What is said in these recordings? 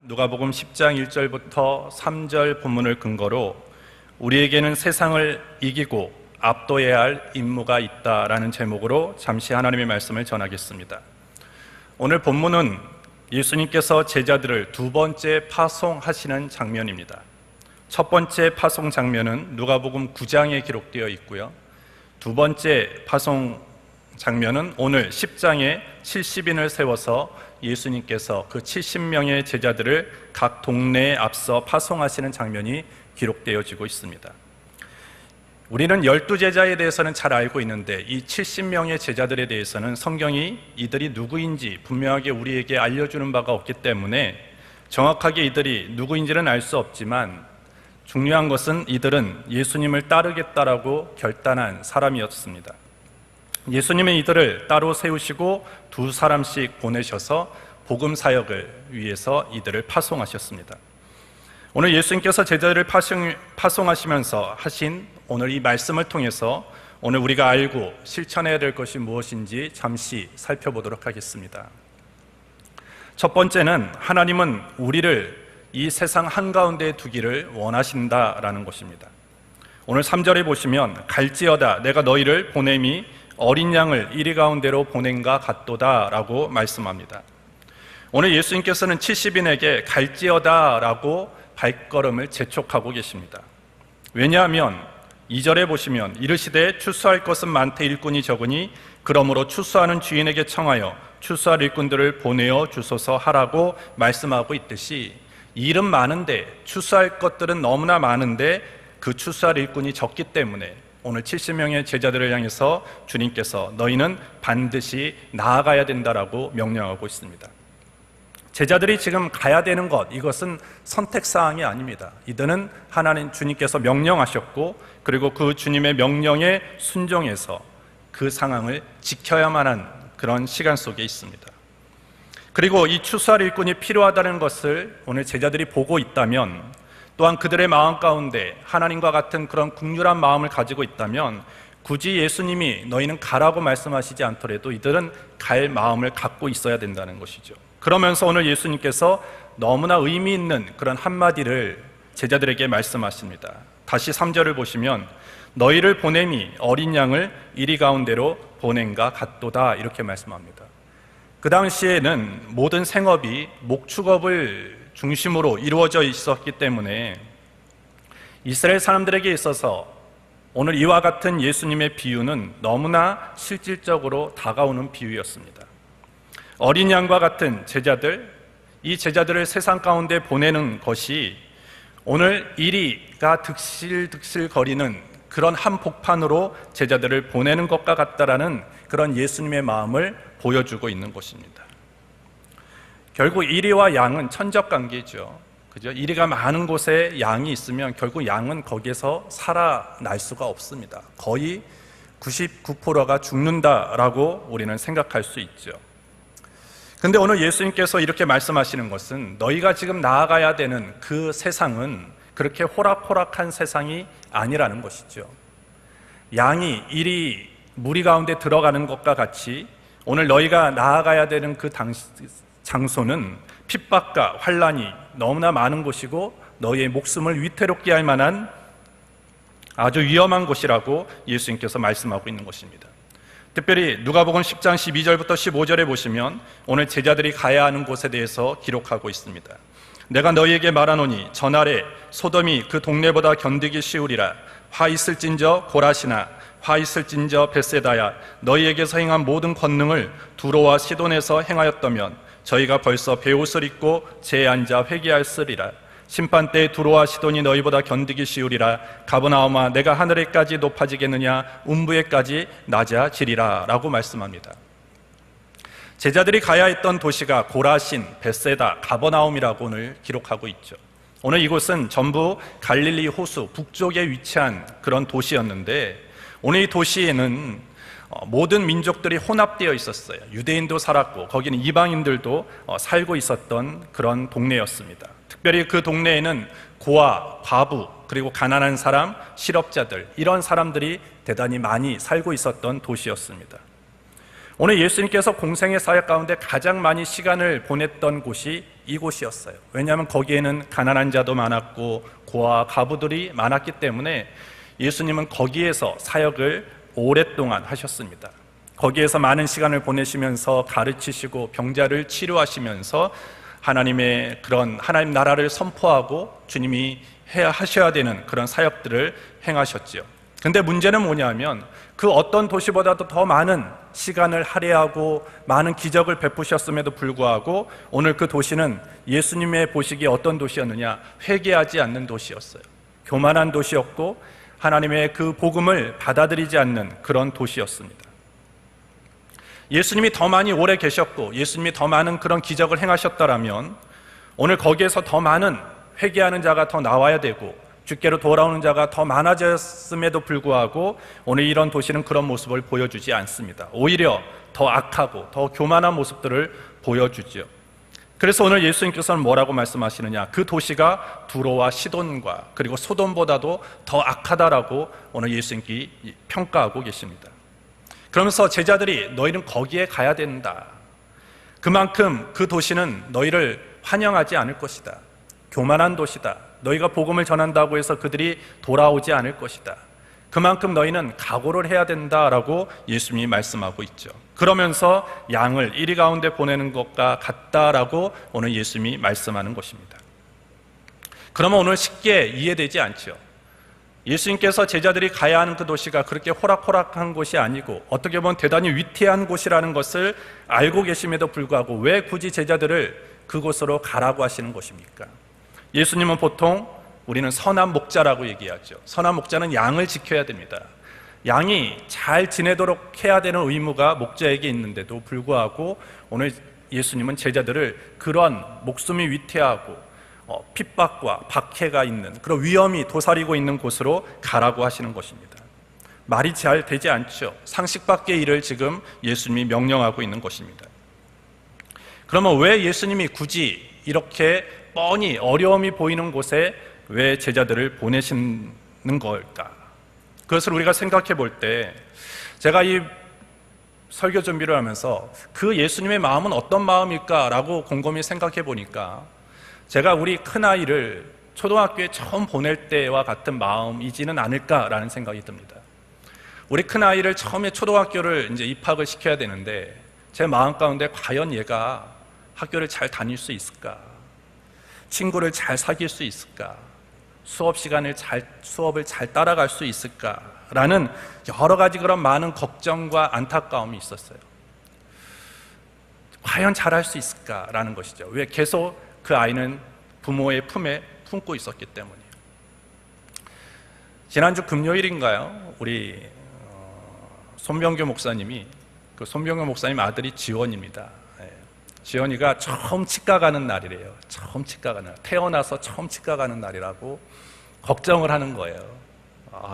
누가복음 10장 1절부터 3절 본문을 근거로 우리에게는 세상을 이기고 압도해야 할 임무가 있다라는 제목으로 잠시 하나님의 말씀을 전하겠습니다. 오늘 본문은 예수님께서 제자들을 두 번째 파송하시는 장면입니다. 첫 번째 파송 장면은 누가복음 9장에 기록되어 있고요. 두 번째 파송 장면은 오늘 10장에 70인을 세워서 예수님께서 그 70명의 제자들을 각 동네에 앞서 파송하시는 장면이 기록되어지고 있습니다. 우리는 12제자에 대해서는 잘 알고 있는데 이 70명의 제자들에 대해서는 성경이 이들이 누구인지 분명하게 우리에게 알려주는 바가 없기 때문에 정확하게 이들이 누구인지는 알 수 없지만 중요한 것은 이들은 예수님을 따르겠다라고 결단한 사람이었습니다. 예수님은 이들을 따로 세우시고 두 사람씩 보내셔서 복음 사역을 위해서 이들을 파송하셨습니다. 오늘 예수님께서 제자들을 파송하시면서 하신 오늘 이 말씀을 통해서 오늘 우리가 알고 실천해야 될 것이 무엇인지 잠시 살펴보도록 하겠습니다. 첫 번째는 하나님은 우리를 이 세상 한가운데에 두기를 원하신다라는 것입니다. 오늘 3절에 보시면 갈지어다 내가 너희를 보냄이 어린 양을 이리 가운데로 보낸가 같도다 라고 말씀합니다. 오늘 예수님께서는 70인에게 갈지어다 라고 발걸음을 재촉하고 계십니다. 왜냐하면 2절에 보시면 이르시되 추수할 것은 많되 일꾼이 적으니 그러므로 추수하는 주인에게 청하여 추수할 일꾼들을 보내어 주소서 하라고 말씀하고 있듯이 일은 많은데 추수할 것들은 너무나 많은데 그 추수할 일꾼이 적기 때문에 오늘 70명의 제자들을 향해서 주님께서 너희는 반드시 나아가야 된다라고 명령하고 있습니다. 제자들이 지금 가야 되는 것, 이것은 선택사항이 아닙니다. 이들은 하나님 주님께서 명령하셨고 그리고 그 주님의 명령에 순종해서 그 상황을 지켜야만 한 그런 시간 속에 있습니다. 그리고 이 추수할 일꾼이 필요하다는 것을 오늘 제자들이 보고 있다면 또한 그들의 마음 가운데 하나님과 같은 그런 긍휼한 마음을 가지고 있다면 굳이 예수님이 너희는 가라고 말씀하시지 않더라도 이들은 갈 마음을 갖고 있어야 된다는 것이죠. 그러면서 오늘 예수님께서 너무나 의미 있는 그런 한마디를 제자들에게 말씀하십니다. 다시 3절을 보시면 너희를 보냄이 어린 양을 이리 가운데로 보낸가 같도다 이렇게 말씀합니다. 그 당시에는 모든 생업이 목축업을 중심으로 이루어져 있었기 때문에 이스라엘 사람들에게 있어서 오늘 이와 같은 예수님의 비유는 너무나 실질적으로 다가오는 비유였습니다. 어린 양과 같은 제자들, 이 제자들을 세상 가운데 보내는 것이 오늘 이리가 득실득실 거리는 그런 한복판으로 제자들을 보내는 것과 같다라는 그런 예수님의 마음을 보여주고 있는 것입니다. 결국 이리와 양은 천적 관계죠. 그죠? 이리가 많은 곳에 양이 있으면 결국 양은 거기에서 살아날 수가 없습니다. 거의 99%가 죽는다라고 우리는 생각할 수 있죠. 근데 오늘 예수님께서 이렇게 말씀하시는 것은 너희가 지금 나아가야 되는 그 세상은 그렇게 호락호락한 세상이 아니라는 것이죠. 양이 이리 무리 가운데 들어가는 것과 같이 오늘 너희가 나아가야 되는 그 장소는 핍박과 환난이 너무나 많은 곳이고 너희의 목숨을 위태롭게 할 만한 아주 위험한 곳이라고 예수님께서 말씀하고 있는 것입니다. 특별히 누가복음 10장 12절부터 15절에 보시면 오늘 제자들이 가야 하는 곳에 대해서 기록하고 있습니다. 내가 너희에게 말하노니 전날에 소돔이 그 동네보다 견디기 쉬우리라. 화 있을진저 고라시나 화 있을진저 벳세다야 너희에게서 행한 모든 권능을 두로와 시돈에서 행하였다면 저희가 벌써 베옷을 입고 재에 앉아 회개하였으리라. 심판 때에 두로와 시돈이 너희보다 견디기 쉬우리라. 가버나움아 내가 하늘에까지 높아지겠느냐 음부에까지 낮아지리라 라고 말씀합니다. 제자들이 가야 했던 도시가 고라신, 벳세다, 가버나움이라고 오늘 기록하고 있죠. 오늘 이곳은 전부 갈릴리 호수 북쪽에 위치한 그런 도시였는데 오늘 이 도시에는 모든 민족들이 혼합되어 있었어요. 유대인도 살았고 거기는 이방인들도 살고 있었던 그런 동네였습니다. 특별히 그 동네에는 고아, 과부, 그리고 가난한 사람, 실업자들 이런 사람들이 대단히 많이 살고 있었던 도시였습니다. 오늘 예수님께서 공생의 사역 가운데 가장 많이 시간을 보냈던 곳이 이곳이었어요. 왜냐하면 거기에는 가난한 자도 많았고 고아 가부들이 많았기 때문에 예수님은 거기에서 사역을 오랫동안 하셨습니다. 거기에서 많은 시간을 보내시면서 가르치시고 병자를 치료하시면서 하나님의 그런 하나님 나라를 선포하고 주님이 하셔야 되는 그런 사역들을 행하셨지요. 근데 문제는 뭐냐면 그 어떤 도시보다도 더 많은 시간을 할애하고 많은 기적을 베푸셨음에도 불구하고 오늘 그 도시는 예수님의 보시기에 어떤 도시였느냐? 회개하지 않는 도시였어요. 교만한 도시였고 하나님의 그 복음을 받아들이지 않는 그런 도시였습니다. 예수님이 더 많이 오래 계셨고 예수님이 더 많은 그런 기적을 행하셨다라면 오늘 거기에서 더 많은 회개하는 자가 더 나와야 되고 주께로 돌아오는 자가 더 많아졌음에도 불구하고 오늘 이런 도시는 그런 모습을 보여주지 않습니다. 오히려 더 악하고 더 교만한 모습들을 보여주죠. 그래서 오늘 예수님께서는 뭐라고 말씀하시느냐? 그 도시가 두로와 시돈과 그리고 소돔보다도 더 악하다라고 오늘 예수님께 평가하고 계십니다. 그러면서 제자들이 너희는 거기에 가야 된다. 그만큼 그 도시는 너희를 환영하지 않을 것이다. 교만한 도시다. 너희가 복음을 전한다고 해서 그들이 돌아오지 않을 것이다. 그만큼 너희는 각오를 해야 된다라고 예수님이 말씀하고 있죠. 그러면서 양을 이리 가운데 보내는 것과 같다라고 오늘 예수님이 말씀하는 것입니다. 그러면 오늘 쉽게 이해되지 않죠. 예수님께서 제자들이 가야 하는 그 도시가 그렇게 호락호락한 곳이 아니고 어떻게 보면 대단히 위태한 곳이라는 것을 알고 계심에도 불구하고 왜 굳이 제자들을 그곳으로 가라고 하시는 것입니까? 예수님은 보통 우리는 선한 목자라고 얘기하죠. 선한 목자는 양을 지켜야 됩니다. 양이 잘 지내도록 해야 되는 의무가 목자에게 있는데도 불구하고 오늘 예수님은 제자들을 그런 목숨이 위태하고 핍박과 박해가 있는 그런 위험이 도사리고 있는 곳으로 가라고 하시는 것입니다. 말이 잘 되지 않죠. 상식 밖의 일을 지금 예수님이 명령하고 있는 것입니다. 그러면 왜 예수님이 굳이 이렇게 뻔히 어려움이 보이는 곳에 왜 제자들을 보내시는 걸까? 그것을 우리가 생각해 볼 때 제가 이 설교 준비를 하면서 그 예수님의 마음은 어떤 마음일까라고 곰곰이 생각해 보니까 제가 우리 큰아이를 초등학교에 처음 보낼 때와 같은 마음이지는 않을까라는 생각이 듭니다. 우리 큰아이를 처음에 초등학교를 이제 입학을 시켜야 되는데 제 마음 가운데 과연 얘가 학교를 잘 다닐 수 있을까? 친구를 잘 사귈 수 있을까? 수업을 잘 따라갈 수 있을까라는 여러 가지 그런 많은 걱정과 안타까움이 있었어요. 과연 잘할 수 있을까라는 것이죠. 왜? 계속 그 아이는 부모의 품에 품고 있었기 때문이에요. 지난주 금요일인가요? 우리 손병규 목사님이 그 손병규 목사님 아들이 지원입니다. 지원이가 처음 치과 가는 날이래요. 처음 치과 가는 날. 태어나서 처음 치과 가는 날이라고 걱정을 하는 거예요.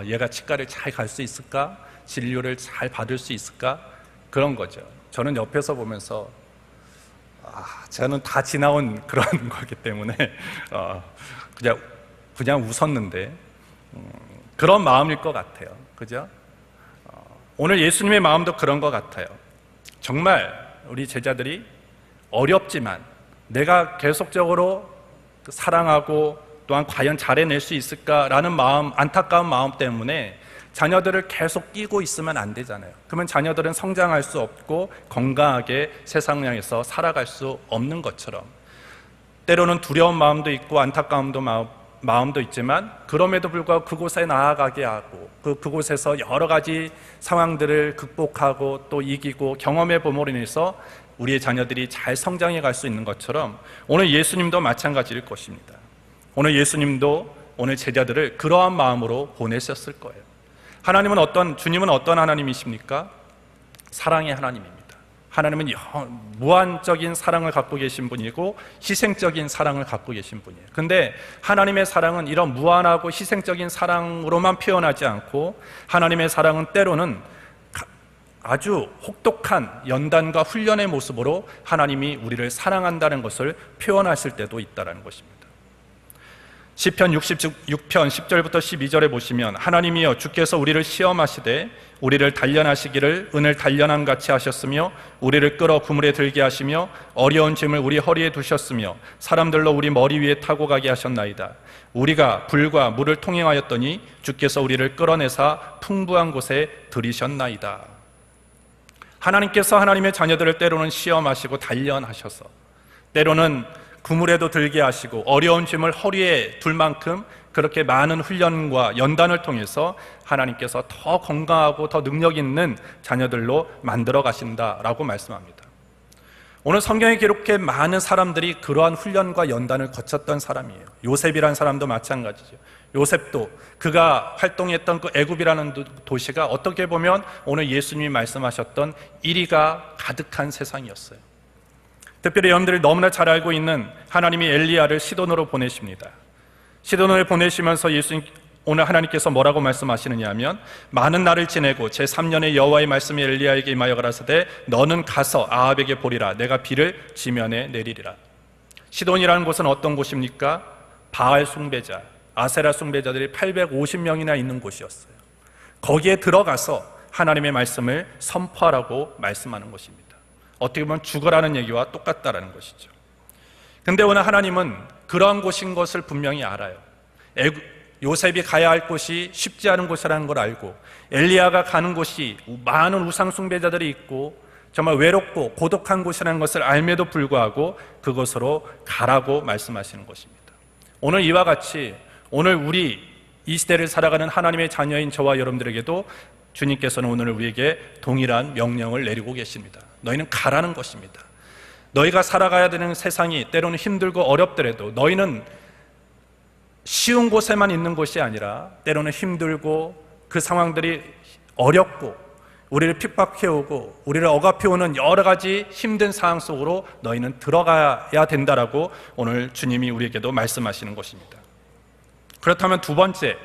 얘가 치과를 잘 갈 수 있을까? 진료를 잘 받을 수 있을까? 그런 거죠. 저는 옆에서 보면서 저는 다 지나온 그런 거기 때문에 그냥 웃었는데 그런 마음일 것 같아요. 그죠? 오늘 예수님의 마음도 그런 것 같아요. 정말 우리 제자들이 어렵지만 내가 계속적으로 사랑하고 또한 과연 잘해낼 수 있을까라는 마음, 안타까운 마음 때문에 자녀들을 계속 끼고 있으면 안 되잖아요. 그러면 자녀들은 성장할 수 없고 건강하게 세상에서 살아갈 수 없는 것처럼 때로는 두려운 마음도 있고 안타까운 마음도 있지만 그럼에도 불구하고 그곳에 나아가게 하고 그곳에서 여러 가지 상황들을 극복하고 또 이기고 경험해 봄으로 인해서 우리의 자녀들이 잘 성장해 갈 수 있는 것처럼 오늘 예수님도 마찬가지일 것입니다. 오늘 예수님도 오늘 제자들을 그러한 마음으로 보내셨을 거예요. 주님은 어떤 하나님이십니까? 사랑의 하나님입니다. 하나님은 무한적인 사랑을 갖고 계신 분이고 희생적인 사랑을 갖고 계신 분이에요. 근데 하나님의 사랑은 이런 무한하고 희생적인 사랑으로만 표현하지 않고 하나님의 사랑은 때로는 아주 혹독한 연단과 훈련의 모습으로 하나님이 우리를 사랑한다는 것을 표현하실 때도 있다는 것입니다. 시편 66편 10절부터 12절에 보시면 하나님이여 주께서 우리를 시험하시되 우리를 단련하시기를 은을 단련함 같이 하셨으며 우리를 끌어 그물에 들게 하시며 어려운 짐을 우리 허리에 두셨으며 사람들로 우리 머리 위에 타고 가게 하셨나이다. 우리가 불과 물을 통행하였더니 주께서 우리를 끌어내사 풍부한 곳에 들이셨나이다. 하나님께서 하나님의 자녀들을 때로는 시험하시고 단련하셔서 때로는 그물에도 들게 하시고 어려운 짐을 허리에 둘 만큼 그렇게 많은 훈련과 연단을 통해서 하나님께서 더 건강하고 더 능력 있는 자녀들로 만들어 가신다라고 말씀합니다. 오늘 성경에 기록해 많은 사람들이 그러한 훈련과 연단을 거쳤던 사람이에요. 요셉이라는 사람도 마찬가지죠. 요셉도 그가 활동했던 그 애굽이라는 도시가 어떻게 보면 오늘 예수님이 말씀하셨던 이리가 가득한 세상이었어요. 특별히 여러분들이 너무나 잘 알고 있는 하나님이 엘리야를 시돈으로 보내십니다. 시돈을 보내시면서 오늘 하나님께서 뭐라고 말씀하시느냐 하면 많은 날을 지내고 제3년의 여호와의 말씀이 엘리야에게 임하여 가라사대 너는 가서 아합에게 보리라 내가 비를 지면에 내리리라. 시돈이라는 곳은 어떤 곳입니까? 바알 숭배자, 아세라 숭배자들이 850명이나 있는 곳이었어요. 거기에 들어가서 하나님의 말씀을 선포하라고 말씀하는 것입니다. 어떻게 보면 죽어라는 얘기와 똑같다라는 것이죠. 근데 오늘 하나님은 그러한 곳인 것을 분명히 알아요. 요셉이 가야 할 곳이 쉽지 않은 곳이라는 걸 알고 엘리야가 가는 곳이 많은 우상 숭배자들이 있고 정말 외롭고 고독한 곳이라는 것을 알매도 불구하고 그곳으로 가라고 말씀하시는 것입니다. 오늘 이와 같이 오늘 우리 이 시대를 살아가는 하나님의 자녀인 저와 여러분들에게도 주님께서는 오늘 우리에게 동일한 명령을 내리고 계십니다. 너희는 가라는 것입니다. 너희가 살아가야 되는 세상이 때로는 힘들고 어렵더라도 너희는 쉬운 곳에만 있는 것이 아니라 때로는 힘들고 그 상황들이 어렵고 우리를 핍박해오고 우리를 억압해오는 여러 가지 힘든 상황 속으로 너희는 들어가야 된다라고 오늘 주님이 우리에게도 말씀하시는 것입니다. 그렇다면 두 번째,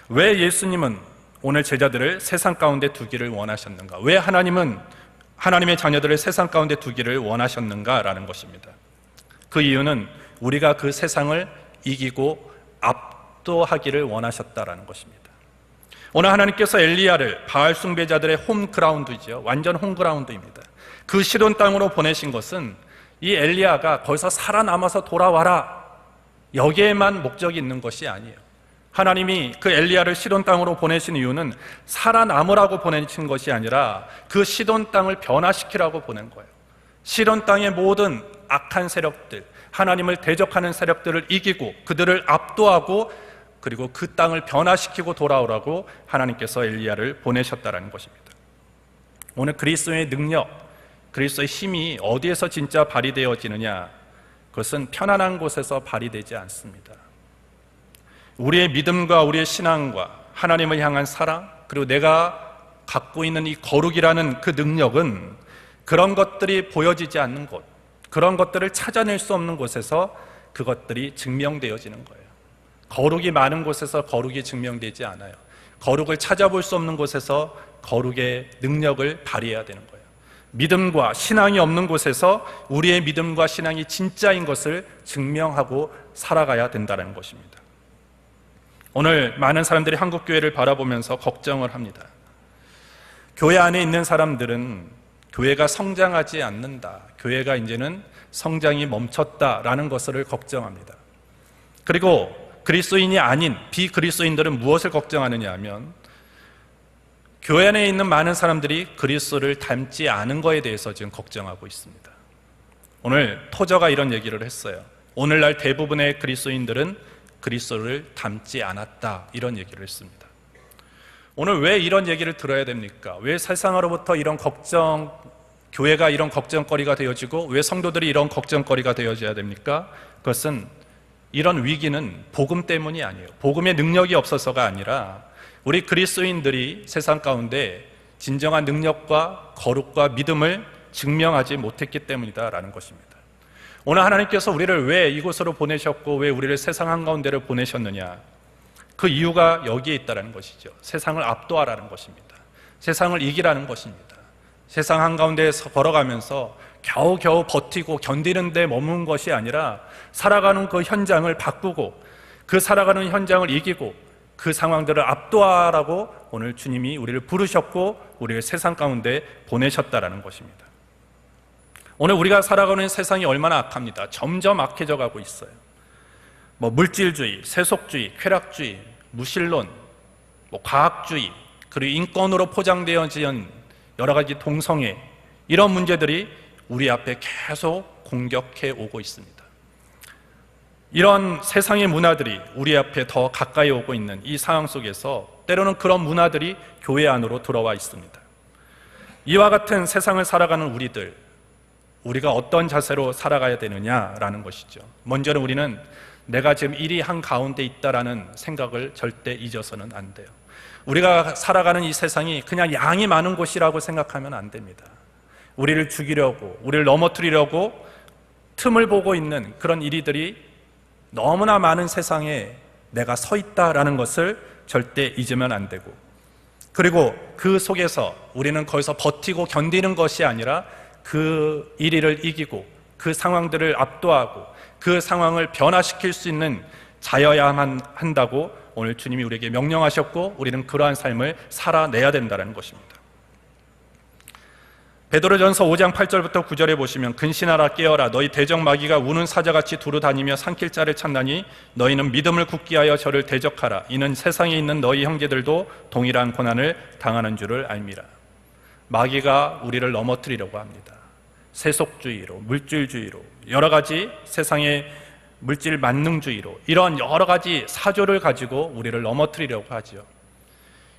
왜 예수님은 오늘 제자들을 세상 가운데 두기를 원하셨는가? 왜 하나님은 하나님의 자녀들을 세상 가운데 두기를 원하셨는가라는 것입니다. 그 이유는 우리가 그 세상을 이기고 압도하기를 원하셨다라는 것입니다. 오늘 하나님께서 엘리야를 바알 숭배자들의 홈그라운드죠. 완전 홈그라운드입니다. 그 시돈 땅으로 보내신 것은 이 엘리야가 거기서 살아남아서 돌아와라 여기에만 목적이 있는 것이 아니에요. 하나님이 그 엘리야를 시돈 땅으로 보내신 이유는 살아남으라고 보내신 것이 아니라 그 시돈 땅을 변화시키라고 보낸 거예요. 시돈 땅의 모든 악한 세력들, 하나님을 대적하는 세력들을 이기고 그들을 압도하고 그리고 그 땅을 변화시키고 돌아오라고 하나님께서 엘리야를 보내셨다는 것입니다. 오늘 그리스도의 능력, 그리스도의 힘이 어디에서 진짜 발휘되어지느냐? 그것은 편안한 곳에서 발휘되지 않습니다. 우리의 믿음과 우리의 신앙과 하나님을 향한 사랑, 그리고 내가 갖고 있는 이 거룩이라는 그 능력은 그런 것들이 보여지지 않는 곳, 그런 것들을 찾아낼 수 없는 곳에서 그것들이 증명되어지는 거예요. 거룩이 많은 곳에서 거룩이 증명되지 않아요. 거룩을 찾아볼 수 없는 곳에서 거룩의 능력을 발휘해야 되는 거예요. 믿음과 신앙이 없는 곳에서 우리의 믿음과 신앙이 진짜인 것을 증명하고 살아가야 된다는 것입니다. 오늘 많은 사람들이 한국교회를 바라보면서 걱정을 합니다. 교회 안에 있는 사람들은 교회가 성장하지 않는다, 교회가 이제는 성장이 멈췄다라는 것을 걱정합니다. 그리고 그리스도인이 아닌 비그리스도인들은 무엇을 걱정하느냐 하면 교회 안에 있는 많은 사람들이 그리스도를 닮지 않은 것에 대해서 지금 걱정하고 있습니다. 오늘 토저가 이런 얘기를 했어요. 오늘날 대부분의 그리스도인들은 그리스도를 닮지 않았다, 이런 얘기를 했습니다. 오늘 왜 이런 얘기를 들어야 됩니까? 왜 세상으로부터 이런 걱정, 교회가 이런 걱정거리가 되어지고 왜 성도들이 이런 걱정거리가 되어져야 됩니까? 그것은 이런 위기는 복음 때문이 아니에요. 복음의 능력이 없어서가 아니라 우리 그리스도인들이 세상 가운데 진정한 능력과 거룩과 믿음을 증명하지 못했기 때문이다라는 것입니다. 오늘 하나님께서 우리를 왜 이곳으로 보내셨고 왜 우리를 세상 한가운데로 보내셨느냐? 그 이유가 여기에 있다는 것이죠. 세상을 압도하라는 것입니다. 세상을 이기라는 것입니다. 세상 한가운데에서 걸어가면서 겨우겨우 버티고 견디는 데 머문 것이 아니라 살아가는 그 현장을 바꾸고 그 살아가는 현장을 이기고 그 상황들을 압도하라고 오늘 주님이 우리를 부르셨고 우리를 세상 가운데 보내셨다라는 것입니다. 오늘 우리가 살아가는 세상이 얼마나 악합니다. 점점 악해져 가고 있어요. 물질주의, 세속주의, 쾌락주의, 무신론, 과학주의, 그리고 인권으로 포장되어진 여러 가지 동성애, 이런 문제들이 우리 앞에 계속 공격해 오고 있습니다. 이런 세상의 문화들이 우리 앞에 더 가까이 오고 있는 이 상황 속에서 때로는 그런 문화들이 교회 안으로 들어와 있습니다. 이와 같은 세상을 살아가는 우리가 어떤 자세로 살아가야 되느냐라는 것이죠. 먼저는 우리는 내가 지금 일이 한가운데 있다라는 생각을 절대 잊어서는 안 돼요. 우리가 살아가는 이 세상이 그냥 양이 많은 곳이라고 생각하면 안 됩니다. 우리를 죽이려고, 우리를 넘어뜨리려고 틈을 보고 있는 그런 이리들이 너무나 많은 세상에 내가 서 있다라는 것을 절대 잊으면 안 되고, 그리고 그 속에서 우리는 거기서 버티고 견디는 것이 아니라 그 이리를 이기고 그 상황들을 압도하고 그 상황을 변화시킬 수 있는 자여야만 한다고 오늘 주님이 우리에게 명령하셨고, 우리는 그러한 삶을 살아내야 된다는 것입니다. 베드로전서 5장 8절부터 9절에 보시면, 근신하라 깨어라, 너희 대적 마귀가 우는 사자같이 두루 다니며 삼킬 자를 찾나니 너희는 믿음을 굳게 하여 저를 대적하라. 이는 세상에 있는 너희 형제들도 동일한 고난을 당하는 줄을 알미라. 마귀가 우리를 넘어뜨리려고 합니다. 세속주의로, 물질주의로, 여러 가지 세상의 물질 만능주의로, 이런 여러 가지 사조를 가지고 우리를 넘어뜨리려고 하죠.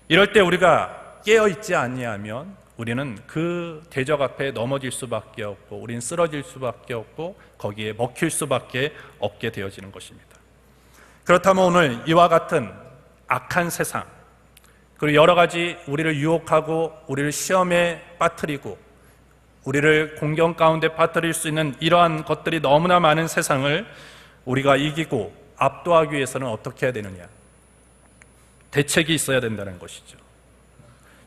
이럴 때 우리가 깨어있지 아니하면 우리는 그 대적 앞에 넘어질 수밖에 없고, 우리는 쓰러질 수밖에 없고, 거기에 먹힐 수밖에 없게 되어지는 것입니다. 그렇다면 오늘 이와 같은 악한 세상, 그리고 여러 가지 우리를 유혹하고 우리를 시험에 빠뜨리고 우리를 공경 가운데 빠뜨릴 수 있는 이러한 것들이 너무나 많은 세상을 우리가 이기고 압도하기 위해서는 어떻게 해야 되느냐? 대책이 있어야 된다는 것이죠.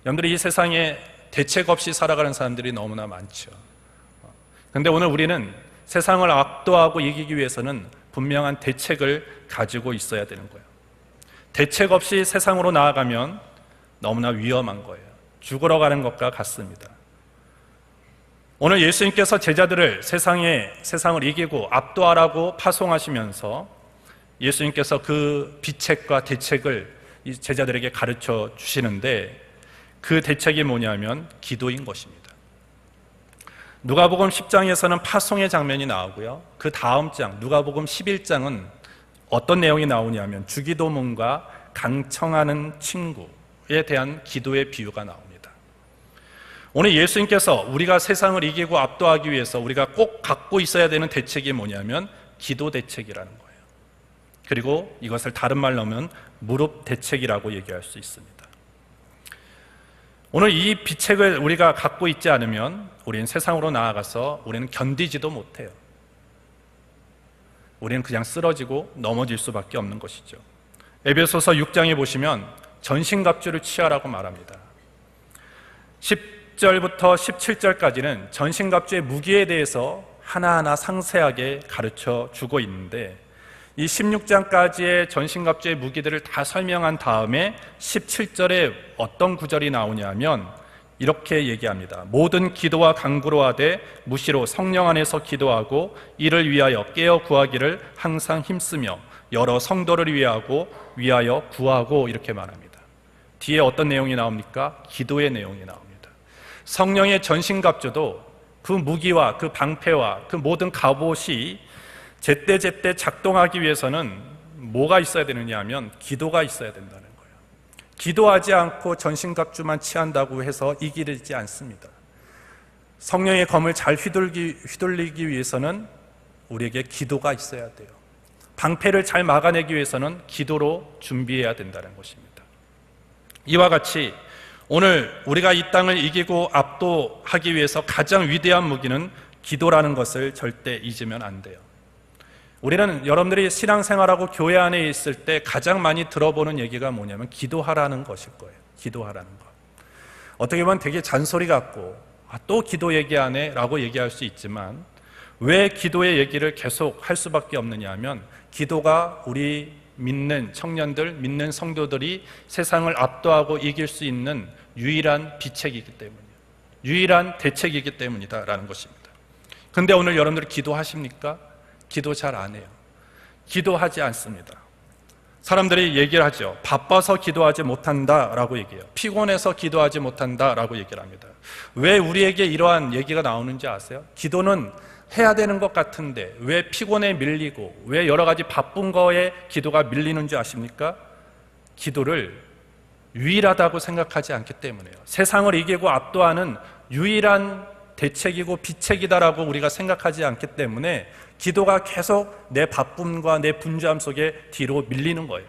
여러분들이 이 세상에 대책 없이 살아가는 사람들이 너무나 많죠. 그런데 오늘 우리는 세상을 압도하고 이기기 위해서는 분명한 대책을 가지고 있어야 되는 거예요. 대책 없이 세상으로 나아가면 너무나 위험한 거예요. 죽으러 가는 것과 같습니다. 오늘 예수님께서 제자들을 세상을 이기고 압도하라고 파송하시면서 예수님께서 그 비책과 대책을 이 제자들에게 가르쳐 주시는데, 그 대책이 뭐냐면 기도인 것입니다. 누가복음 10장에서는 파송의 장면이 나오고요, 그 다음 장 누가복음 11장은 어떤 내용이 나오냐면 주기도문과 강청하는 친구에 대한 기도의 비유가 나옵니다. 오늘 예수님께서 우리가 세상을 이기고 압도하기 위해서 우리가 꼭 갖고 있어야 되는 대책이 뭐냐면 기도 대책이라는 거예요. 그리고 이것을 다른 말로 하면 무릎 대책이라고 얘기할 수 있습니다. 오늘 이 비책을 우리가 갖고 있지 않으면 우리는 세상으로 나아가서 우리는 견디지도 못해요. 우리는 그냥 쓰러지고 넘어질 수밖에 없는 것이죠. 에베소서 6장에 보시면 전신갑주를 취하라고 말합니다. 10절부터 17절까지는 전신갑주의 무기에 대해서 하나하나 상세하게 가르쳐 주고 있는데, 이 16장까지의 전신갑주의 무기들을 다 설명한 다음에 17절에 어떤 구절이 나오냐면 이렇게 얘기합니다. 모든 기도와 간구로 하되 무시로 성령 안에서 기도하고 이를 위하여 깨어 구하기를 항상 힘쓰며 여러 성도를 위하여 구하고, 이렇게 말합니다. 뒤에 어떤 내용이 나옵니까? 기도의 내용이 나옵니다. 성령의 전신갑주도 그 무기와 그 방패와 그 모든 갑옷이 제때제때 작동하기 위해서는 뭐가 있어야 되느냐 하면 기도가 있어야 된다는 거예요. 기도하지 않고 전신갑주만 취한다고 해서 이기지 않습니다. 성령의 검을 잘 휘둘리기 위해서는 우리에게 기도가 있어야 돼요. 방패를 잘 막아내기 위해서는 기도로 준비해야 된다는 것입니다. 이와 같이 오늘 우리가 이 땅을 이기고 압도하기 위해서 가장 위대한 무기는 기도라는 것을 절대 잊으면 안 돼요. 우리는 여러분들이 신앙생활하고 교회 안에 있을 때 가장 많이 들어보는 얘기가 뭐냐면 기도하라는 것일 거예요. 기도하라는 것. 어떻게 보면 되게 잔소리 같고 또 기도 얘기하네 라고 얘기할 수 있지만, 왜 기도의 얘기를 계속 할 수밖에 없느냐 하면 기도가 우리 믿는 청년들, 믿는 성도들이 세상을 압도하고 이길 수 있는 유일한 비책이기 때문이에요. 유일한 대책이기 때문이다라는 것입니다. 근데 오늘 여러분들이 기도하십니까? 기도 잘 안 해요. 기도하지 않습니다. 사람들이 얘기를 하죠. 바빠서 기도하지 못한다라고 얘기해요. 피곤해서 기도하지 못한다라고 얘기를 합니다. 왜 우리에게 이러한 얘기가 나오는지 아세요? 기도는 해야 되는 것 같은데 왜 피곤에 밀리고 왜 여러 가지 바쁜 거에 기도가 밀리는 줄 아십니까? 기도를 유일하다고 생각하지 않기 때문이에요. 세상을 이기고 압도하는 유일한 대책이고 비책이다라고 우리가 생각하지 않기 때문에 기도가 계속 내 바쁨과 내 분주함 속에 뒤로 밀리는 거예요.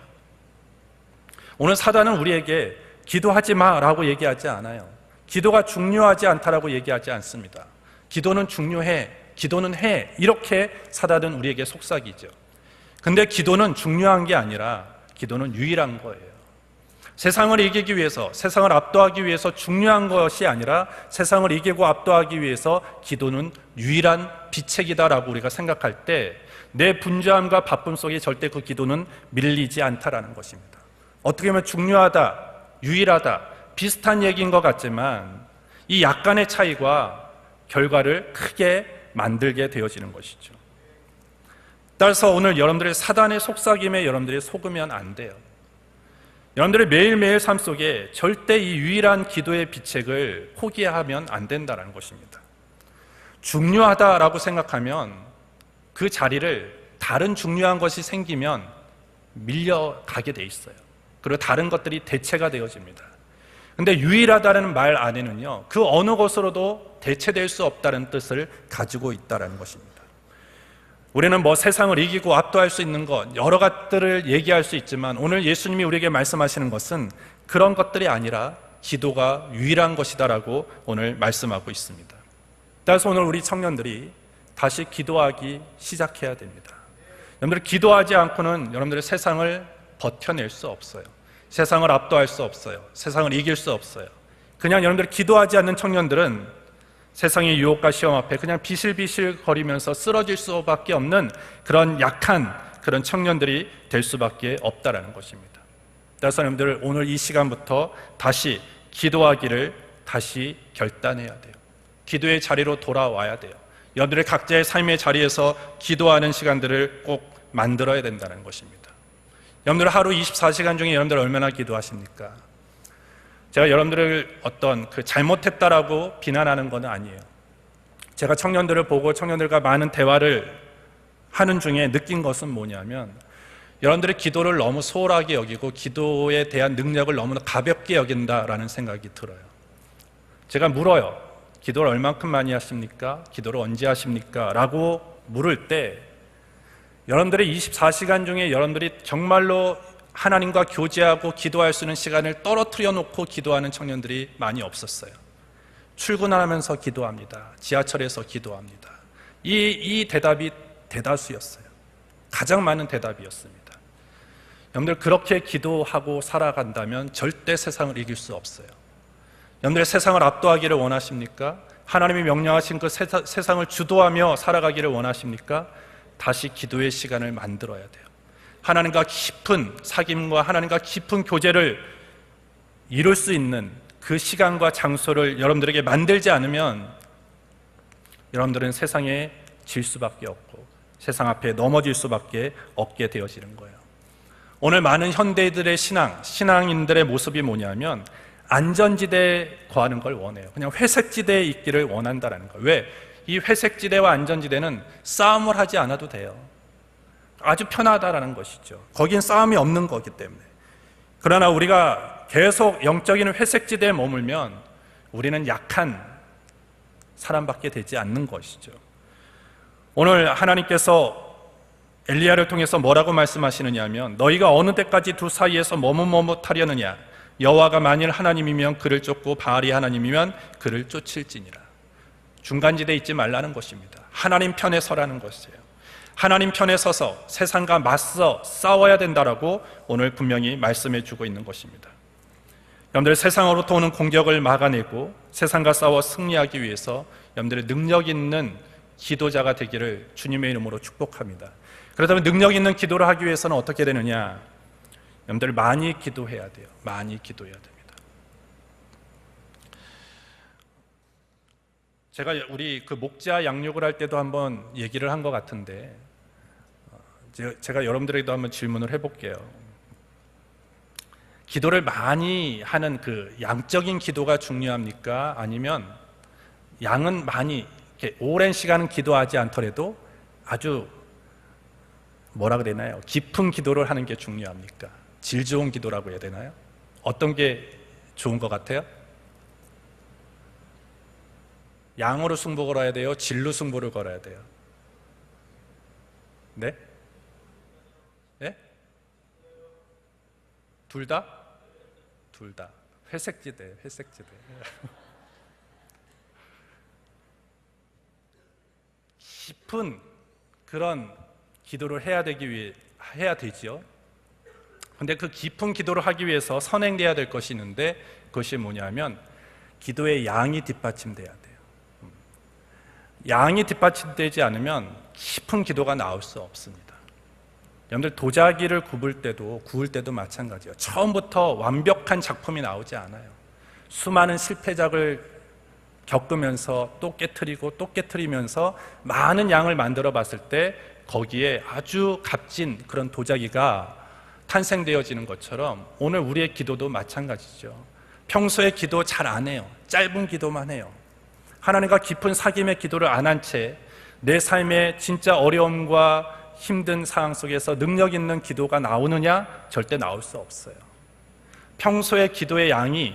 오늘 사단은 우리에게 기도하지 마라고 얘기하지 않아요. 기도가 중요하지 않다라고 얘기하지 않습니다. 기도는 중요해, 기도는 해, 이렇게 사단은 우리에게 속삭이죠. 근데 기도는 중요한 게 아니라 기도는 유일한 거예요. 세상을 이기기 위해서, 세상을 압도하기 위해서 중요한 것이 아니라 세상을 이기고 압도하기 위해서 기도는 유일한 비책이다라고 우리가 생각할 때 내 분주함과 바쁨 속에 절대 그 기도는 밀리지 않다라는 것입니다. 어떻게 보면 중요하다, 유일하다, 비슷한 얘기인 것 같지만 이 약간의 차이가 결과를 크게 만들게 되어지는 것이죠. 따라서 오늘 여러분들의 사단의 속삭임에 여러분들이 속으면 안 돼요. 여러분들의 매일매일 삶 속에 절대 이 유일한 기도의 비책을 포기하면 안 된다는 것입니다. 중요하다라고 생각하면 그 자리를 다른 중요한 것이 생기면 밀려가게 돼 있어요. 그리고 다른 것들이 대체가 되어집니다. 근데 유일하다는 말 안에는요, 그 어느 것으로도 대체될 수 없다는 뜻을 가지고 있다는 것입니다. 우리는 세상을 이기고 압도할 수 있는 것, 여러 것들을 얘기할 수 있지만 오늘 예수님이 우리에게 말씀하시는 것은 그런 것들이 아니라 기도가 유일한 것이다라고 오늘 말씀하고 있습니다. 따라서 오늘 우리 청년들이 다시 기도하기 시작해야 됩니다. 여러분들 기도하지 않고는 여러분들의 세상을 버텨낼 수 없어요. 세상을 압도할 수 없어요. 세상을 이길 수 없어요. 그냥 여러분들 기도하지 않는 청년들은 세상의 유혹과 시험 앞에 그냥 비실비실 거리면서 쓰러질 수밖에 없는 그런 약한 그런 청년들이 될 수밖에 없다라는 것입니다. 따라서 여러분들 오늘 이 시간부터 다시 기도하기를 다시 결단해야 돼요. 기도의 자리로 돌아와야 돼요. 여러분들의 각자의 삶의 자리에서 기도하는 시간들을 꼭 만들어야 된다는 것입니다. 여러분들 하루 24시간 중에 여러분들 얼마나 기도하십니까? 제가 여러분들을 어떤 잘못했다라고 비난하는 건 아니에요. 제가 청년들을 보고 청년들과 많은 대화를 하는 중에 느낀 것은 뭐냐면 여러분들의 기도를 너무 소홀하게 여기고 기도에 대한 능력을 너무나 가볍게 여긴다라는 생각이 들어요. 제가 물어요. 기도를 얼만큼 많이 하십니까? 기도를 언제 하십니까? 라고 물을 때 여러분들의 24시간 중에 여러분들이 정말로 하나님과 교제하고 기도할 수 있는 시간을 떨어뜨려 놓고 기도하는 청년들이 많이 없었어요. 출근하면서 기도합니다. 지하철에서 기도합니다. 이 대답이 대다수였어요. 가장 많은 대답이었습니다. 여러분들 그렇게 기도하고 살아간다면 절대 세상을 이길 수 없어요. 여러분들 세상을 압도하기를 원하십니까? 하나님이 명령하신 그 세상을 주도하며 살아가기를 원하십니까? 다시 기도의 시간을 만들어야 돼요. 하나님과 깊은 사귐과 하나님과 깊은 교제를 이룰 수 있는 그 시간과 장소를 여러분들에게 만들지 않으면 여러분들은 세상에 질 수밖에 없고 세상 앞에 넘어질 수밖에 없게 되어지는 거예요. 오늘 많은 현대인들의 신앙인들의 모습이 뭐냐면 안전지대에 거하는 걸 원해요. 그냥 회색지대에 있기를 원한다는 거예요. 왜? 이 회색지대와 안전지대는 싸움을 하지 않아도 돼요. 아주 편하다라는 것이죠. 거긴 싸움이 없는 거기 때문에. 그러나 우리가 계속 영적인 회색지대에 머물면 우리는 약한 사람밖에 되지 않는 것이죠. 오늘 하나님께서 엘리야를 통해서 뭐라고 말씀하시느냐 하면 너희가 어느 때까지 두 사이에서 머뭇머뭇하려느냐 여호와가 만일 하나님이면 그를 쫓고 바알이 하나님이면 그를 쫓을지니라. 중간지대에 있지 말라는 것입니다. 하나님 편에 서라는 것이에요. 하나님 편에 서서 세상과 맞서 싸워야 된다라고 오늘 분명히 말씀해 주고 있는 것입니다. 여러분들 세상으로부터 오는 공격을 막아내고 세상과 싸워 승리하기 위해서 여러분들의 능력 있는 기도자가 되기를 주님의 이름으로 축복합니다. 그렇다면 능력 있는 기도를 하기 위해서는 어떻게 되느냐? 여러분들 많이 기도해야 돼요. 많이 기도해야 됩니다. 제가 우리 그 목자 양육을 할 때도 한번 얘기를 한 것 같은데, 제가 여러분들에게도 한번 질문을 해볼게요. 기도를 많이 하는 그 양적인 기도가 중요합니까? 아니면 양은 많이 이렇게 오랜 시간은 기도하지 않더라도 아주 뭐라 그러나요? 깊은 기도를 하는 게 중요합니까? 질 좋은 기도라고 해야 되나요? 어떤 게 좋은 것 같아요? 양으로 승부 걸어야 돼요? 질로 승부를 걸어야 돼요? 네? 네? 둘 다? 둘 다. 회색지대, 회색지대. 깊은 그런 기도를 해야 되지요. 근데 그 깊은 기도를 하기 위해서 선행돼야 될 것이 있는데, 그것이 뭐냐면 기도의 양이 뒷받침돼야 돼요. 양이 뒷받침되지 않으면 깊은 기도가 나올 수 없습니다. 여러분들 도자기를 구울 때도 마찬가지예요. 처음부터 완벽한 작품이 나오지 않아요. 수많은 실패작을 겪으면서 또 깨트리고 또 깨트리면서 많은 양을 만들어 봤을 때 거기에 아주 값진 그런 도자기가 탄생되어지는 것처럼 오늘 우리의 기도도 마찬가지죠. 평소에 기도 잘 안 해요. 짧은 기도만 해요. 하나님과 깊은 사귐의 기도를 안 한 채 내 삶의 진짜 어려움과 힘든 상황 속에서 능력 있는 기도가 나오느냐? 절대 나올 수 없어요. 평소에 기도의 양이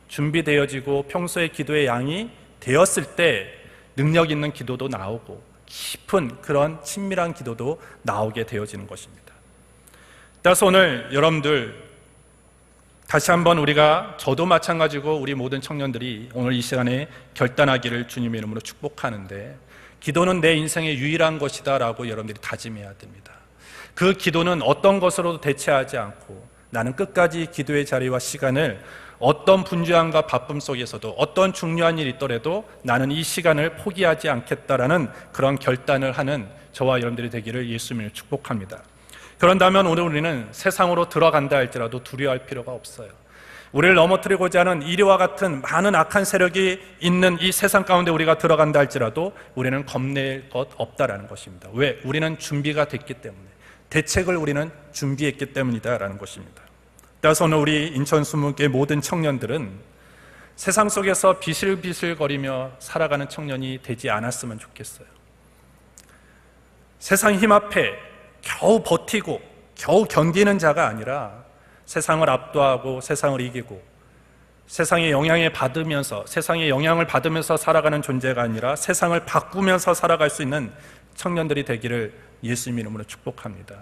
준비되어지고 평소에 기도의 양이 되었을 때 능력 있는 기도도 나오고 깊은 그런 친밀한 기도도 나오게 되어지는 것입니다. 따라서 오늘 여러분들 다시 한번 저도 마찬가지고 우리 모든 청년들이 오늘 이 시간에 결단하기를 주님의 이름으로 축복하는데, 기도는 내 인생의 유일한 것이다 라고 여러분들이 다짐해야 됩니다. 그 기도는 어떤 것으로도 대체하지 않고 나는 끝까지 기도의 자리와 시간을 어떤 분주함과 바쁨 속에서도 어떤 중요한 일이 있더라도 나는 이 시간을 포기하지 않겠다라는 그런 결단을 하는 저와 여러분들이 되기를 예수님을 축복합니다. 그런다면 오늘 우리는 세상으로 들어간다 할지라도 두려워할 필요가 없어요. 우리를 넘어뜨리고자 하는 이리와 같은 많은 악한 세력이 있는 이 세상 가운데 우리가 들어간다 할지라도 우리는 겁낼 것 없다라는 것입니다. 왜? 우리는 준비가 됐기 때문에, 대책을 우리는 준비했기 때문이다라는 것입니다. 따라서 오늘 우리 인천 수목의 모든 청년들은 세상 속에서 비실비실거리며 살아가는 청년이 되지 않았으면 좋겠어요. 세상 힘 앞에 겨우 버티고 겨우 견디는 자가 아니라 세상을 압도하고 세상을 이기고 세상의 영향을 받으면서 살아가는 존재가 아니라 세상을 바꾸면서 살아갈 수 있는 청년들이 되기를 예수님 이름으로 축복합니다.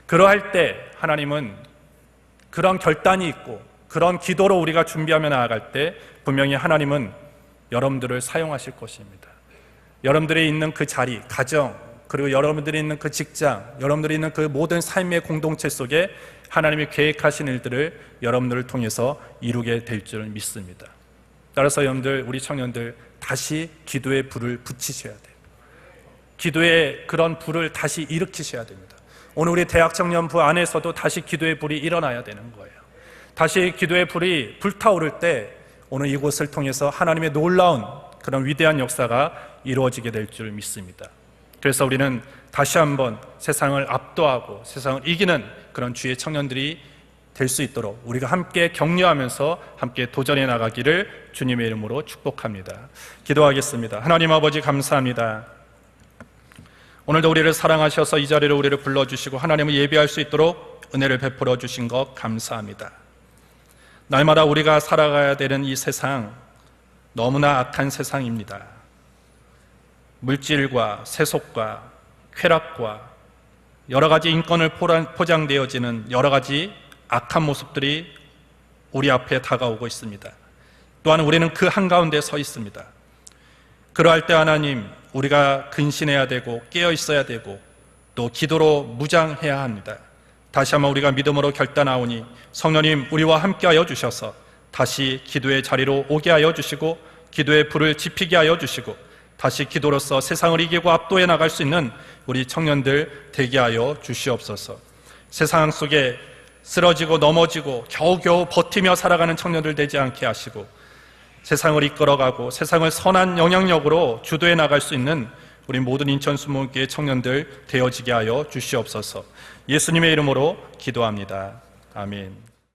그러할 때 하나님은 그런 결단이 있고 그런 기도로 우리가 준비하며 나아갈 때 분명히 하나님은 여러분들을 사용하실 것입니다. 여러분들이 있는 그 자리, 가정, 그리고 여러분들이 있는 그 직장, 여러분들이 있는 그 모든 삶의 공동체 속에 하나님이 계획하신 일들을 여러분들을 통해서 이루게 될 줄 믿습니다. 따라서 여러분들, 우리 청년들 다시 기도의 불을 붙이셔야 돼요. 기도의 그런 불을 다시 일으키셔야 됩니다. 오늘 우리 대학 청년부 안에서도 다시 기도의 불이 일어나야 되는 거예요. 다시 기도의 불이 불타오를 때 오늘 이곳을 통해서 하나님의 놀라운 그런 위대한 역사가 이루어지게 될 줄 믿습니다. 그래서 우리는 다시 한번 세상을 압도하고 세상을 이기는 그런 주의 청년들이 될 수 있도록 우리가 함께 격려하면서 함께 도전해 나가기를 주님의 이름으로 축복합니다. 기도하겠습니다. 하나님 아버지 감사합니다. 오늘도 우리를 사랑하셔서 이 자리로 우리를 불러주시고 하나님을 예배할 수 있도록 은혜를 베풀어 주신 것 감사합니다. 날마다 우리가 살아가야 되는 이 세상, 너무나 악한 세상입니다. 물질과 세속과 쾌락과 여러 가지 인권을 포장되어지는 여러 가지 악한 모습들이 우리 앞에 다가오고 있습니다. 또한 우리는 그 한가운데 서 있습니다. 그러할 때 하나님, 우리가 근신해야 되고 깨어 있어야 되고 또 기도로 무장해야 합니다. 다시 한번 우리가 믿음으로 결단하오니 성령님 우리와 함께하여 주셔서 다시 기도의 자리로 오게 하여 주시고 기도의 불을 지피게 하여 주시고 다시 기도로서 세상을 이기고 압도해 나갈 수 있는 우리 청년들 되게 하여 주시옵소서. 세상 속에 쓰러지고 넘어지고 겨우겨우 버티며 살아가는 청년들 되지 않게 하시고 세상을 이끌어가고 세상을 선한 영향력으로 주도해 나갈 수 있는 우리 모든 인천 수목교회 청년들 되어지게 하여 주시옵소서. 예수님의 이름으로 기도합니다. 아멘.